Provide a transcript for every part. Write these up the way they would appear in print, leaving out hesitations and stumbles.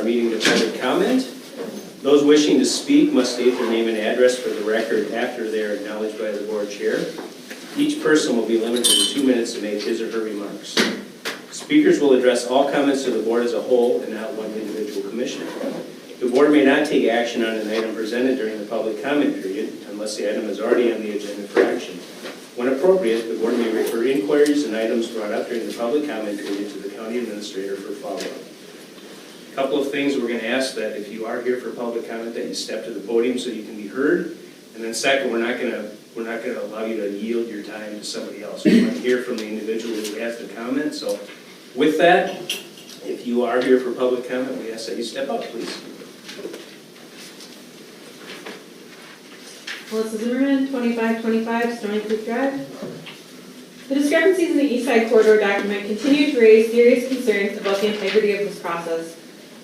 meeting to public comment. Those wishing to speak must state their name and address for the record after they are acknowledged by the board chair. Each person will be limited to 2 minutes to make his or her remarks. Speakers will address all comments to the board as a whole and not one individual commissioner. The board may not take action on an item presented during the public comment period unless the item is already on the agenda for action. When appropriate, the board may refer inquiries and items brought up during the public comment period to the county administrator for follow-up. A couple of things we're going to ask that if you are here for public comment that you step to the podium so you can be heard. And then second, we're not going to allow you to yield your time to somebody else. We want to hear from the individual who has the comment. So with that, if you are here for public comment, we ask that you step up, please. Melissa Zimmerman, 2525 Stony Creek Drive. The discrepancies in the East Side Corridor document continue to raise serious concerns about the integrity of this process.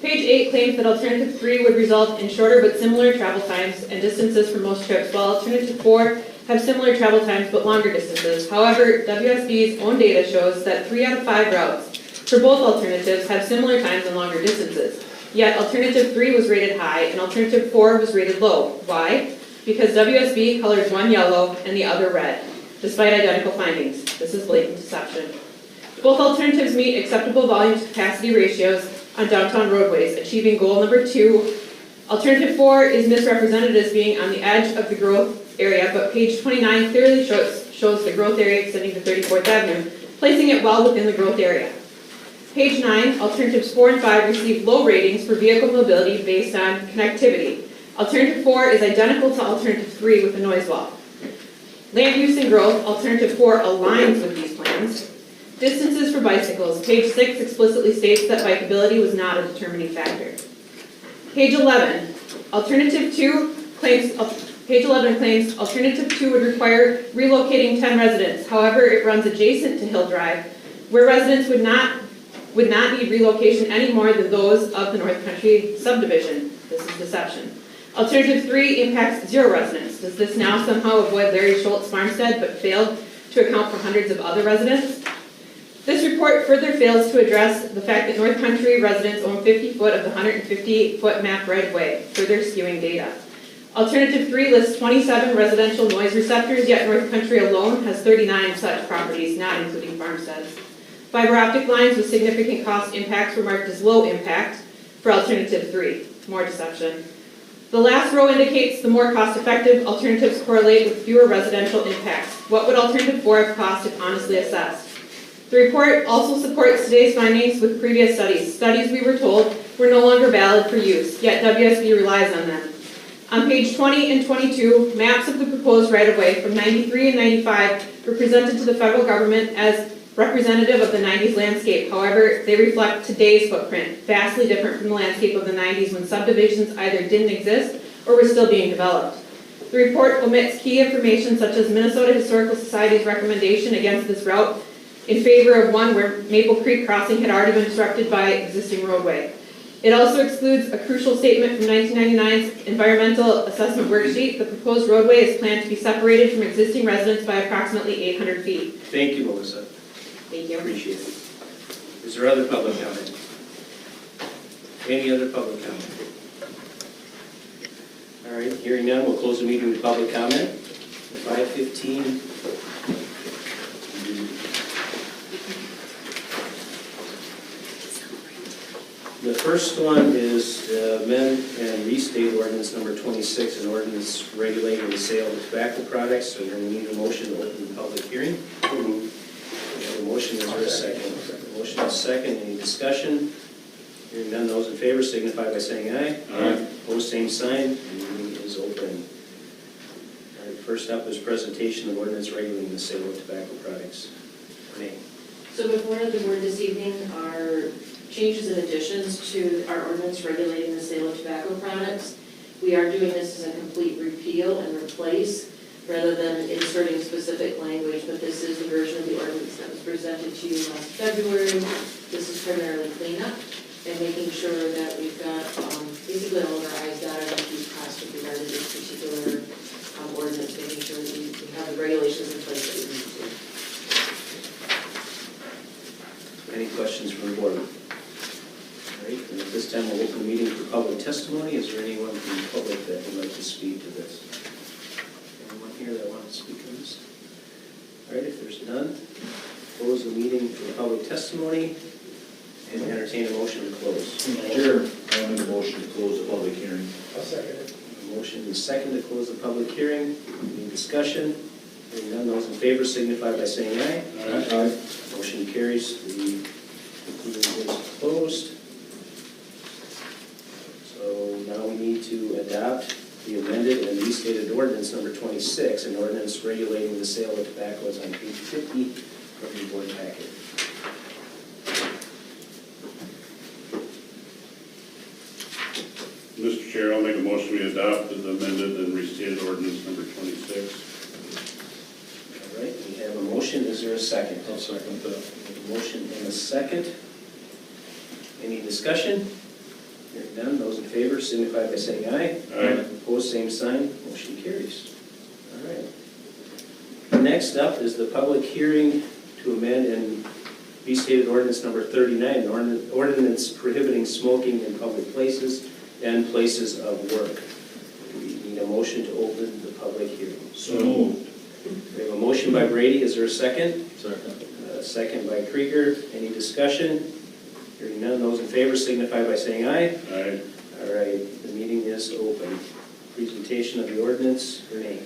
Page 8 claims that Alternative 3 would result in shorter but similar travel times and distances for most trips, while Alternative 4 have similar travel times but longer distances. However, WSB's own data shows that 3 out of 5 routes for both alternatives have similar times and longer distances. Yet Alternative 3 was rated high and Alternative 4 was rated low. Why? Because WSB colors one yellow and the other red, despite identical findings. This is blatant deception. Both alternatives meet acceptable volume to capacity ratios on downtown roadways, achieving goal number 2. Alternative 4 is misrepresented as being on the edge of the growth area, but page 29 clearly shows the growth area extending to 34th Avenue, placing it well within the growth area. Page 9, alternatives 4 and 5 receive low ratings for vehicle mobility based on connectivity. Alternative 4 is identical to Alternative 3 with a noise wall. Land use and growth, Alternative 4 aligns with these plans. Distances for bicycles, page 6 explicitly states that bikeability was not a determining factor. Page 11, Alternative 2 claims, page 11 claims Alternative 2 would require relocating 10 residents. However, it runs adjacent to Hill Drive, where residents would not need relocation any more than those of the North Country Subdivision. This is deception. Alternative 3 impacts 0 residents. Does this now somehow avoid Larry Schultz farmstead but failed to account for hundreds of other residents? This report further fails to address the fact that North Country residents own 50 foot of the 150-foot map right-of-way, further skewing data. Alternative 3 lists 27 residential noise receptors, yet North Country alone has 39 such properties, not including farmsteads. Fiber optic lines with significant cost impacts were marked as low impact for Alternative 3. More deception. The last row indicates the more cost-effective alternatives correlate with fewer residential impacts. What would Alternative 4 have cost if honestly assessed? The report also supports today's findings with previous studies. Studies we were told were no longer valid for use, yet WSB relies on them. On page 20 and 22, maps of the proposed right-of-way from 93 and 95 were presented to the federal government as representative of the 90s landscape. However, they reflect today's footprint, vastly different from the landscape of the 90s when subdivisions either didn't exist or were still being developed. The report omits key information such as Minnesota Historical Society's recommendation against this route in favor of one where Maple Creek crossing had already been obstructed by existing roadway. It also excludes a crucial statement from 1999's Environmental Assessment Worksheet. The proposed roadway is planned to be separated from existing residents by approximately 800 feet. Thank you, Melissa. Thank you. Appreciate it. Is there other public comment? Any other public comment? All right, hearing none, we'll close the meeting with public comment. 5:15. The first one is amend and restate ordinance number 26, an ordinance regulating the sale of tobacco products. So we need a motion to open the public hearing. We have a motion, is there a second? Motion is second, any discussion? Hearing none, those in favor signify by saying aye. Aye. Opposed, same sign, and the meeting is open. All right, first up is presentation of ordinance regulating the sale of tobacco products. Renee. So before the board this evening are changes and additions to our ordinance regulating the sale of tobacco products. We are doing this as a complete repeal and replace rather than inserting specific language, but this is the version of the ordinance that was presented to you last February. This is primarily cleanup and making sure that we've got basically all of our I's dotted and T's crossed with regard to this particular ordinance, making sure that we have the regulations in place that we need to. Any questions from the board? All right, This time we'll open the meeting for public testimony. Is there anyone from the public that would like to speak to this? Anyone here that wants to speak on this? All right, if there's none, close the meeting for public testimony and entertain a motion to close. Chair, I'll make a motion to close the public hearing. I'll second it. A motion is second to close the public hearing. Any discussion? Hearing none, those in favor signify by saying aye. Aye. Motion carries. The meeting is closed. So now we need to adopt the amended and restated ordinance number 26, an ordinance regulating the sale of tobacco is on page 50 of your board packet. Mr. Chair, I'll make a motion we adopt the amended and restated ordinance number 26. All right, we have a motion. Is there a second? I'll second that. A motion and a second. Any discussion? Hearing none, those in favor signify by saying aye. Aye. Opposed, same sign. Motion carries. All right. Next up is the public hearing to amend and restated ordinance number 39, an ordinance prohibiting smoking in public places and places of work. We need a motion to open the public hearing. So moved. We have a motion by Brady. Is there a second? Second. Second by Krieger. Any discussion? Hearing none, those in favor signify by saying aye. Aye. All right, the meeting is open. Presentation of the ordinance, Renee.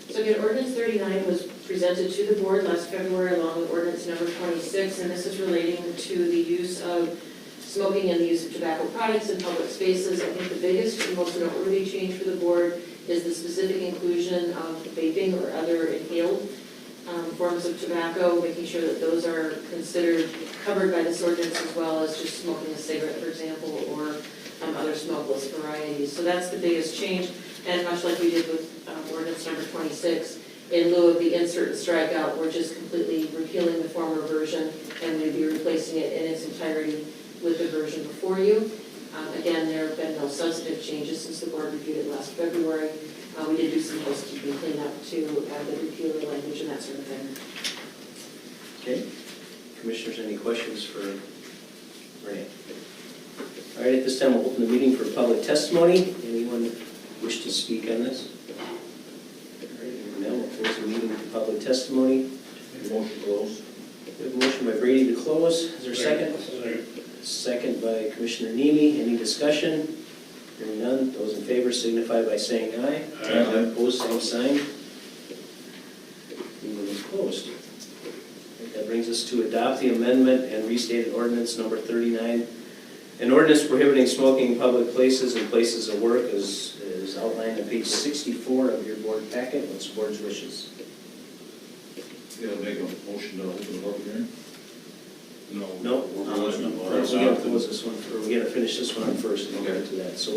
So again, ordinance 39 was presented to the board last February along with ordinance number 26, and this is relating to the use of smoking and the use of tobacco products in public spaces. I think the biggest and most noteworthy change for the board is the specific inclusion of vaping or other inhaled forms of tobacco, making sure that those are considered covered by this ordinance as well as just smoking a cigarette, for example, or other smokeless varieties. So that's the biggest change, and much like we did with ordinance number 26, in lieu of the insert and strikeout, we're just completely repealing the former version, and we'd be replacing it in its entirety with the version before you. Again, there have been no substantive changes since the board reviewed it last February. We did do some housekeeping cleanup to add the repealer language and that sort of thing. Okay. Commissioners, any questions for Renee? All right, at this time, we'll open the meeting for public testimony. Anyone wish to speak on this? All right, now we'll close the meeting for public testimony. Motion closed. We have a motion by Brady to close. Is there a second? Second. Second by Commissioner Nemi. Any discussion? Hearing none, those in favor signify by saying aye. Aye. Opposed, same sign. Meeting is closed. That brings us to adopt the amendment and restated ordinance number 39. An ordinance prohibiting smoking in public places and places of work is outlined on page 64 of your board packet. What's the board's wishes? Yeah, make a motion to open the public hearing? No? We're closing it. First, we gotta close this one, or we gotta finish this one up first, and we'll get to that. So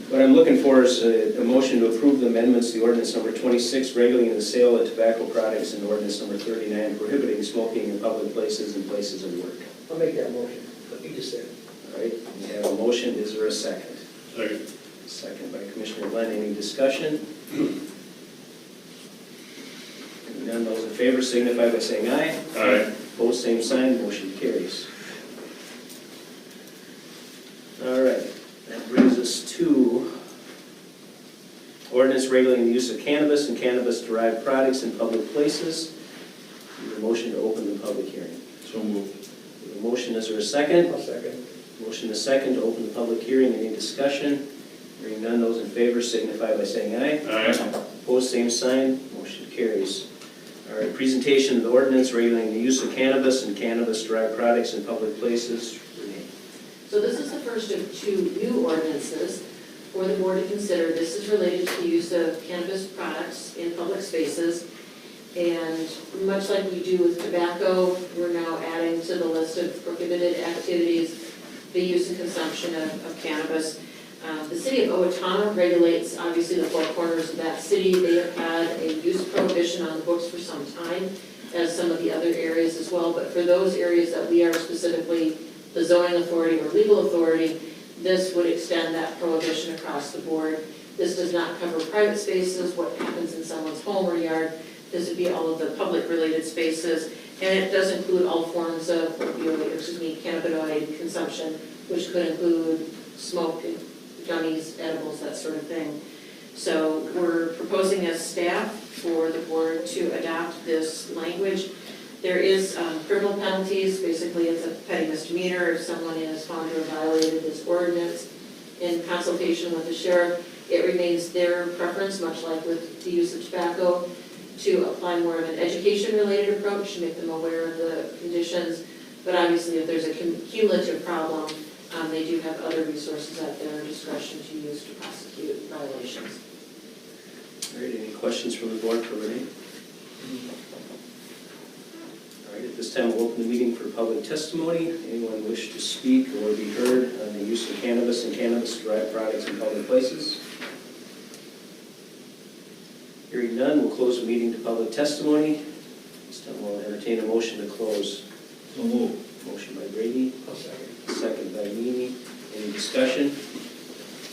what I'm looking for is a motion to approve the amendments to the ordinance number 26, regulating the sale of tobacco products, and ordinance number 39, prohibiting smoking in public places and places of work. I'll make that motion, what you just said. All right, we have a motion. Is there a second? Second. Second by Commissioner Glenn. Any discussion? Hearing none, those in favor signify by saying aye. Aye. Opposed, same sign. Motion carries. All right, that brings us to ordinance regulating the use of cannabis and cannabis-derived products in public places. Need a motion to open the public hearing. So moved. The motion, is there a second? I'll second. Motion is second to open the public hearing. Any discussion? Hearing none, those in favor signify by saying aye. Aye. Opposed, same sign. Motion carries. All right, presentation of the ordinance regulating the use of cannabis and cannabis-derived products in public places. Renee. So this is the first of two new ordinances for the board to consider. This is related to the use of cannabis products in public spaces. And much like we do with tobacco, we're now adding to the list of prohibited activities the use and consumption of cannabis. The city of Owatonna regulates, obviously, the four corners of that city. They have had a use prohibition on the books for some time, as some of the other areas as well. But for those areas that we are specifically the zoning authority or legal authority, this would extend that prohibition across the board. This does not cover private spaces, what happens in someone's home or yard. This would be all of the public-related spaces, and it does include all forms of cannabinoid consumption which could include smoke, gummies, edibles, that sort of thing. So we're proposing as staff for the board to adopt this language. There is criminal penalties. Basically, it's a petty misdemeanor if someone is found to have violated this ordinance. In consultation with the sheriff, it remains their preference, much like with the use of tobacco, to apply more of an education-related approach to make them aware of the conditions. But obviously, if there's a cumulative problem, they do have other resources at their discretion to use to prosecute violations. All right, any questions from the board for Renee? All right, at this time, we'll open the meeting for public testimony. Anyone wish to speak or be heard on the use of cannabis and cannabis-derived products in public places? Hearing none, we'll close the meeting to public testimony. This time, we'll entertain a motion to close. So move. Motion by Brady, I'll second. second by Meany. Any discussion?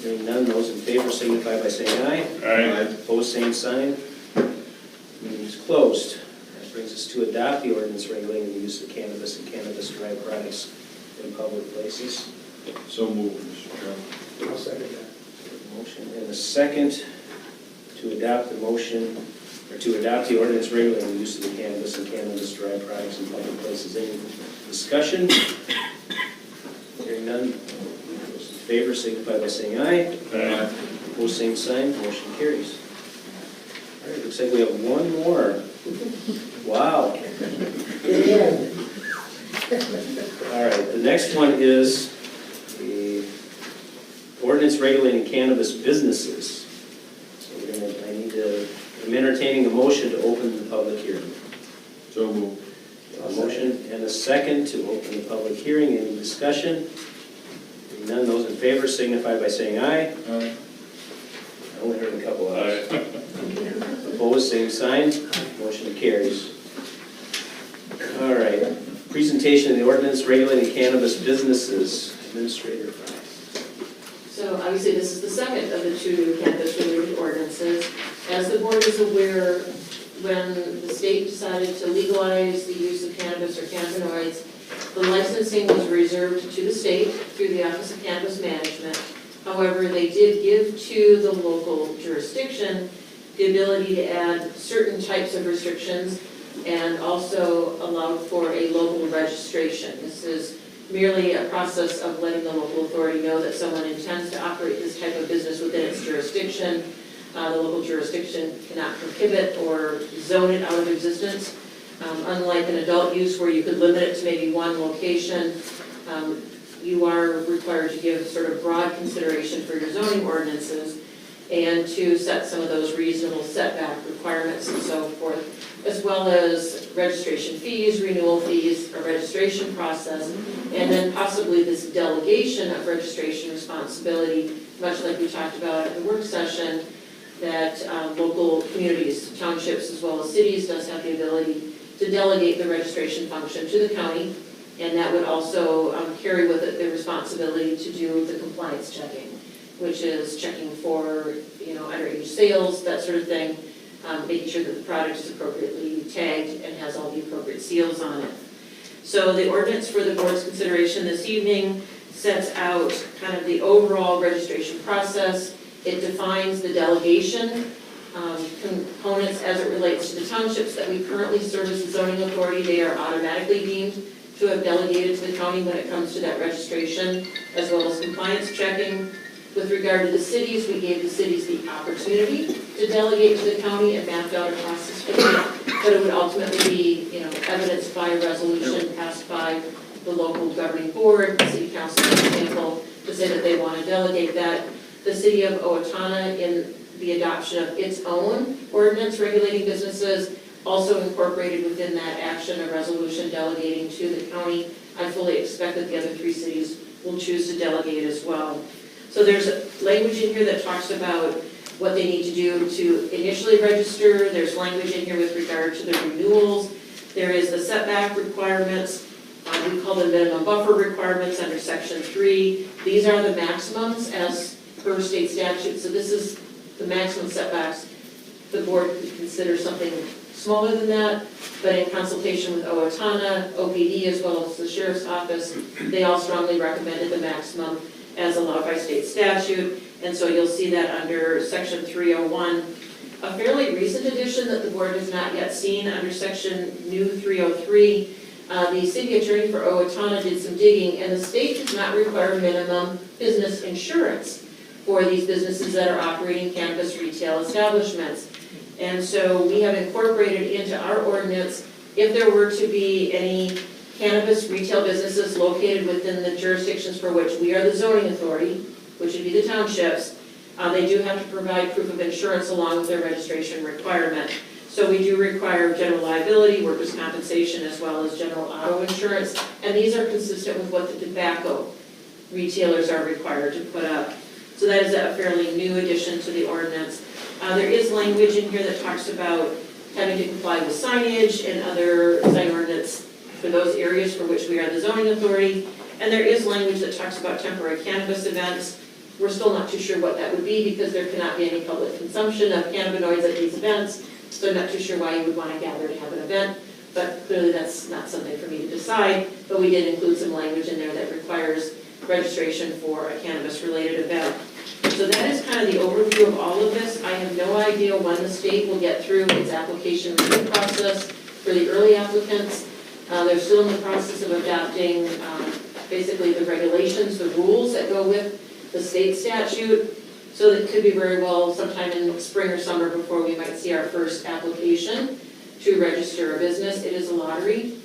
Hearing none, those in favor signify by saying aye. Aye. Opposed, same sign. Meeting is closed. That brings us to adopt the ordinance regulating the use of cannabis and cannabis-derived products in public places. So move, Mr. Chairman. I'll second that. Motion and a second to adopt the motion, or to adopt the ordinance regulating the use of the cannabis and cannabis-derived products in public places. Any discussion? Hearing none. Those in favor signify by saying aye. Aye. Opposed, same sign, motion carries. All right, looks like we have one more. Wow. Yeah. All right, the next one is the ordinance regulating cannabis businesses. So I'm entertaining a motion to open the public hearing. So move. A motion and a second to open the public hearing. Any discussion? Hearing none, those in favor signify by saying aye. Aye. I only heard a couple of ayes. Aye. Opposed, same sign. Motion carries. All right, presentation of the ordinance regulating cannabis businesses. Administrator Fry. So obviously, this is the second of the two cannabis-related ordinances. As the board is aware, when the state decided to legalize the use of cannabis or cannabinoids, the licensing was reserved to the state through the Office of Cannabis Management. However, they did give to the local jurisdiction the ability to add certain types of restrictions and also allowed for a local registration. This is merely a process of letting the local authority know that someone intends to operate this type of business within its jurisdiction. The local jurisdiction cannot prohibit or zone it out of existence. Unlike an adult use where you could limit it to maybe one location, you are required to give sort of broad consideration for your zoning ordinances and to set some of those reasonable setback requirements and so forth, as well as registration fees, renewal fees, a registration process, and then possibly this delegation of registration responsibility, much like we talked about at the work session, that local communities, townships, as well as cities does have the ability to delegate the registration function to the county, and that would also carry with it the responsibility to do the compliance checking, which is checking for, underage sales, that sort of thing, making sure that the product is appropriately tagged and has all the appropriate seals on it. So the ordinance for the board's consideration this evening sets out kind of the overall registration process. It defines the delegation components as it relates to the townships that we currently serve as the zoning authority. They are automatically deemed to have delegated to the county when it comes to that registration, as well as compliance checking. With regard to the cities, we gave the cities the opportunity to delegate to the county and mapped out a process for that, but it would ultimately be, evidenced by a resolution passed by the local governing board, the city council, for example, to say that they want to delegate that. The city of Owatonna, in the adoption of its own ordinance regulating businesses, also incorporated within that action a resolution delegating to the county. I fully expect that the other three cities will choose to delegate as well. So there's language in here that talks about what they need to do to initially register. There's language in here with regard to the renewals. There is the setback requirements. We call them minimum buffer requirements under Section 3. These are the maximums as per state statute. So this is the maximum setbacks the board could consider something smaller than that, but in consultation with Owatonna, OPD, as well as the Sheriff's Office, they all strongly recommended the maximum as allowed by state statute, and so you'll see that under Section 301. A fairly recent addition that the board has not yet seen under Section New 303, the city attorney for Owatonna did some digging, and the state does not require minimum business insurance for these businesses that are operating cannabis retail establishments. And so we have incorporated into our ordinance, if there were to be any cannabis retail businesses located within the jurisdictions for which we are the zoning authority, which would be the townships, they do have to provide proof of insurance along with their registration requirement. So we do require general liability, workers' compensation, as well as general auto insurance, and these are consistent with what the tobacco retailers are required to put up. So that is a fairly new addition to the ordinance. There is language in here that talks about having to comply with signage and other sign ordinance for those areas for which we are the zoning authority. And there is language that talks about temporary cannabis events. We're still not too sure what that would be because there cannot be any public consumption of cannabinoids at these events. So I'm not too sure why you would want to gather to have an event, but clearly that's not something for me to decide. But we did include some language in there that requires registration for a cannabis-related event. So that is kind of the overview of all of this. I have no idea when the state will get through its application review process for the early applicants. They're still in the process of adopting basically the regulations, the rules that go with the state statute. So it could be very well sometime in spring or summer before we might see our first application to register a business. It is a lottery.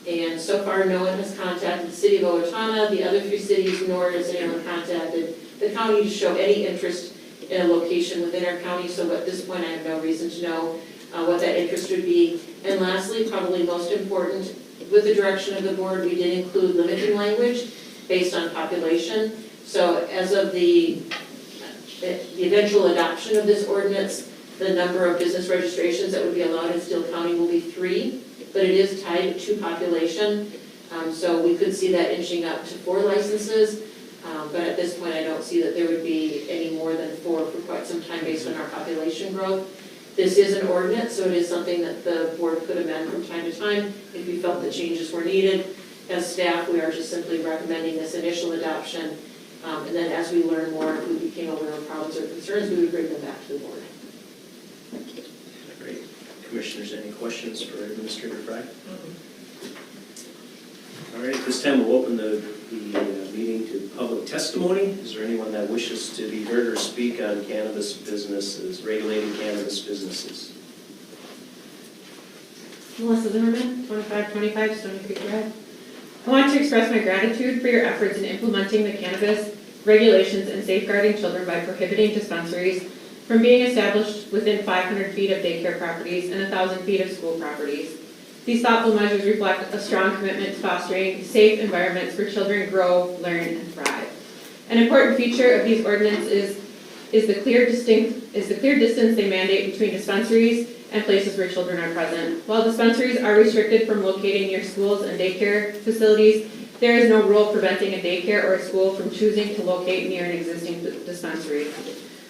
And so far, no one has contacted the city of Owatonna, the other 3 cities, nor has anyone contacted the county to show any interest in a location within our county. So at this point, I have no reason to know what that interest would be. And lastly, probably most important, with the direction of the board, we did include limiting language based on population. So as of the eventual adoption of this ordinance, the number of business registrations that would be allowed in Steele County will be 3, but it is tied to population. So we could see that inching up to 4 licenses, but at this point I don't see that there would be any more than 4 for quite some time based on our population growth. This is an ordinance, so it is something that the board could amend from time to time if we felt that changes were needed. As staff, we are just simply recommending this initial adoption, and then as we learn more, if we became aware of problems or concerns, we would bring them back to the board. Great. Commissioners, any questions for Administrator Fry? All right, at this time we'll open the meeting to public testimony. Is there anyone that wishes to be heard or speak on cannabis businesses, regulating cannabis businesses? Melissa Zimmerman, 2525 Stony Creek Drive. I want to express my gratitude for your efforts in implementing the cannabis regulations and safeguarding children by prohibiting dispensaries from being established within 500 feet of daycare properties and 1,000 feet of school properties. These thoughtful measures reflect a strong commitment to fostering safe environments where children grow, learn, and thrive. An important feature of these ordinances is the clear distance they mandate between dispensaries and places where children are present. While dispensaries are restricted from locating near schools and daycare facilities, there is no rule preventing a daycare or a school from choosing to locate near an existing dispensary.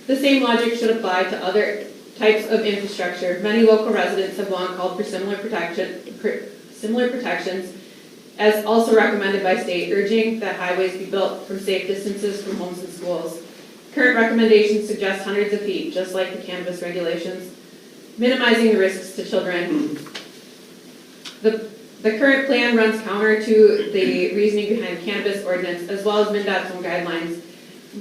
The same logic should apply to other types of infrastructure. Many local residents have long called for similar protections, as also recommended by state, urging that highways be built from safe distances from homes and schools. Current recommendations suggest hundreds of feet, just like the cannabis regulations, minimizing the risks to children. The current plan runs counter to the reasoning behind the cannabis ordinance, as well as MnDOT's own guidelines.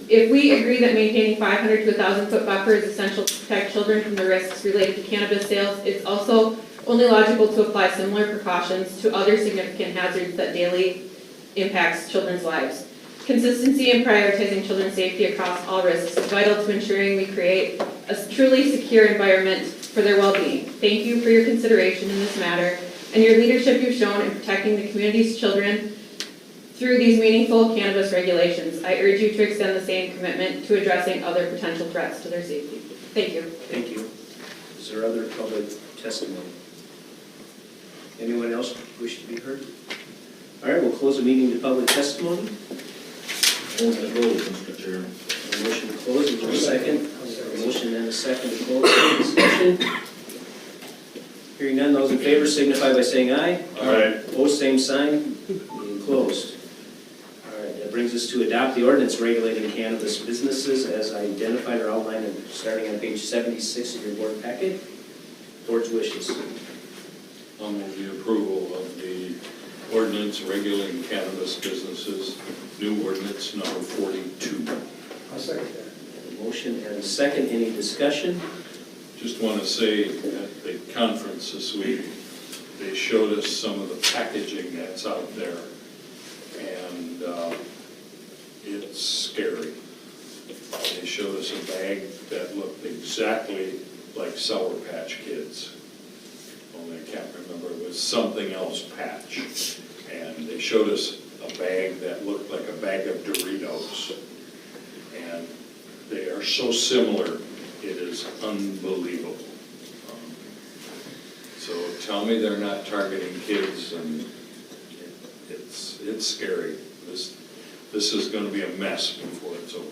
If we agree that maintaining 500 to 1,000 foot buffer is essential to protect children from the risks related to cannabis sales, it's also only logical to apply similar precautions to other significant hazards that daily impacts children's lives. Consistency in prioritizing children's safety across all risks is vital to ensuring we create a truly secure environment for their well-being. Thank you for your consideration in this matter and your leadership you've shown in protecting the community's children through these meaningful cannabis regulations. I urge you to extend the same commitment to addressing other potential threats to their safety. Thank you. Thank you. Is there other public testimony? Anyone else wish to be heard? All right, we'll close the meeting to public testimony. Motion to close, Mr. Chair. A motion to close, is there a second? A motion and a second to close. Any discussion? Hearing Those in favor signify by saying aye. Aye. Opposed, same sign. Meeting closed. All right, that brings us to adopt the ordinance regulating cannabis businesses as identified or outlined and starting on page 76 of your board packet. Board's wishes. I'll move the approval of the ordinance regulating cannabis businesses, new ordinance number 42. I'll second that. A motion and a second. Any discussion? Just want to say at the conference this week, they showed us some of the packaging that's out there, and it's scary. They showed us a bag that looked exactly like Sour Patch Kids. Only I can't remember, it was something else patch. And they showed us a bag that looked like a bag of Doritos. And they are so similar, it is unbelievable. So tell me they're not targeting kids, and it's scary. This is gonna be a mess before it's over.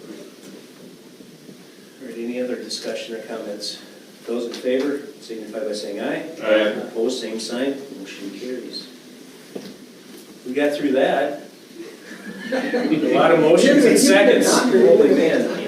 All right, any other discussion or comments? Those in favor signify by saying aye. Aye. Opposed, same sign. Motion carries. We got through that. A lot of motions and seconds. Holy man.